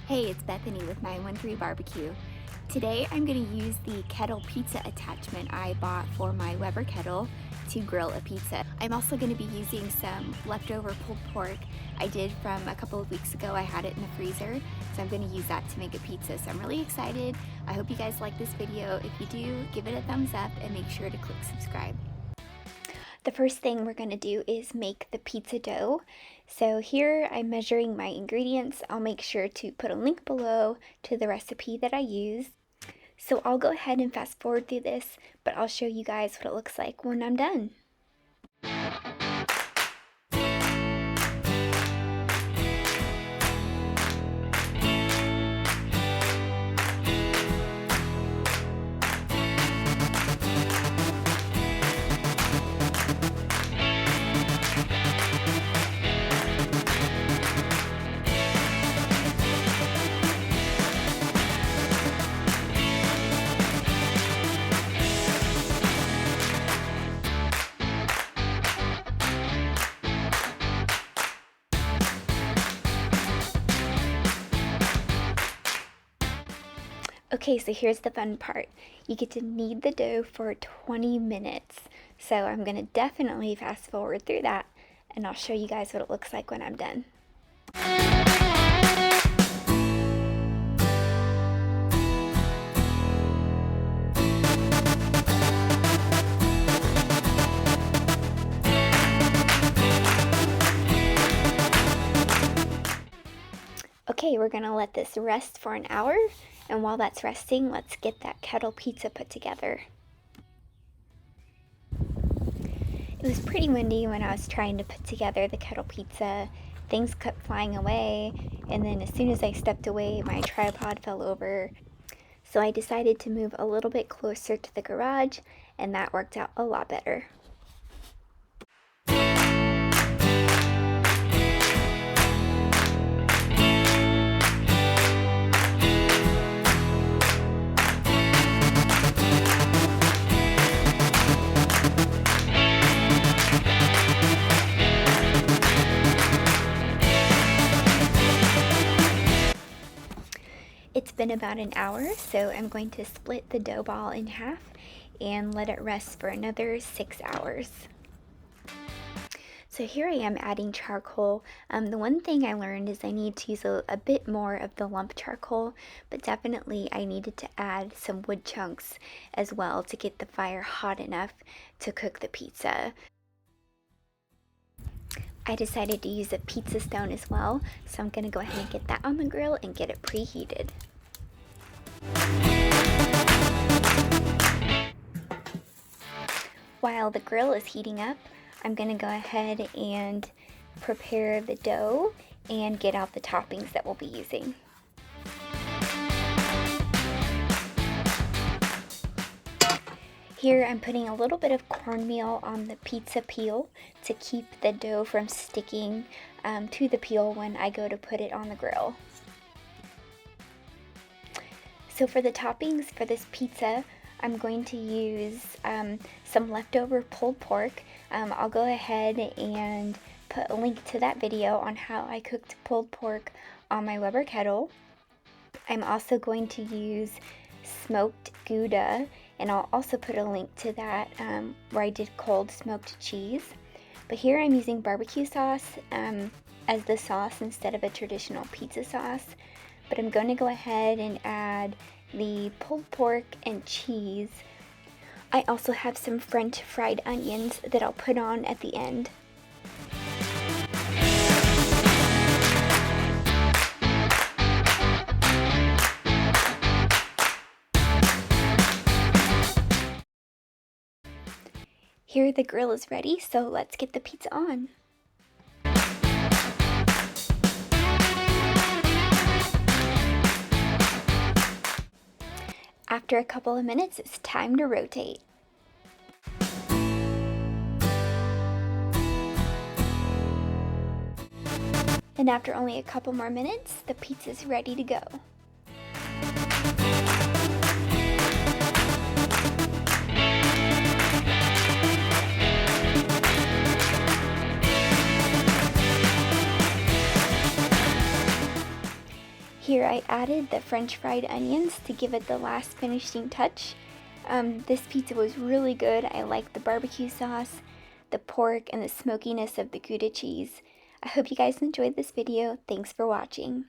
Hey, it's Bethany with 913 Barbecue. Today I'm going to use the Kettle pizza attachment I bought for my Weber kettle to grill a pizza. I'm also going to be using some leftover pulled pork I did from a couple of weeks ago. I had it in the freezer, so I'm going to use that to make a pizza. So I'm really excited. I hope you guys like this video. If you do, give it a thumbs up and make sure to click subscribe. The first thing we're going to do is make the pizza dough. So here I'm measuring my ingredients. I'll make sure to put a link below to the recipe that I used. So I'll go ahead and fast forward through this, but I'll show you guys what it looks like when I'm done. Okay, so here's the fun part. You get to knead the dough for 20 minutes. So I'm going to definitely fast forward through that, and I'll show you guys what it looks like when I'm done. Okay, we're going to let this rest for an hour, and while that's resting, let's get that kettle pizza put together. It was pretty windy when I was trying to put together the kettle pizza. Things kept flying away, and then as soon as I stepped away, my tripod fell over. So I decided to move a little bit closer to the garage, and that worked out a lot better. It's been about an hour, so I'm going to split the dough ball in half and let it rest for another 6 hours. So here I am adding charcoal. The one thing I learned is I need to use a bit more of the lump charcoal, but definitely I needed to add some wood chunks as well to get the fire hot enough to cook the pizza. I decided to use a pizza stone as well, so I'm going to go ahead and get that on the grill and get it preheated. While the grill is heating up, I'm going to go ahead and prepare the dough and get out the toppings that we'll be using. Here I'm putting a little bit of cornmeal on the pizza peel to keep the dough from sticking to the peel when I go to put it on the grill. So for the toppings for this pizza, I'm going to use some leftover pulled pork. I'll go ahead and put a link to that video on how I cooked pulled pork on my Weber kettle. I'm also going to use smoked gouda, and I'll also put a link to that where I did cold smoked cheese. But here I'm using barbecue sauce as the sauce instead of a traditional pizza sauce. But I'm going to go ahead and add the pulled pork and cheese. I also have some French fried onions that I'll put on at the end. Here the grill is ready, so let's get the pizza on. After a couple of minutes, it's time to rotate. And after only a couple more minutes, the pizza's ready to go. Here I added the French fried onions to give it the last finishing touch. This pizza was really good. I like the barbecue sauce, the pork, and the smokiness of the Gouda cheese. I hope you guys enjoyed this video. Thanks for watching.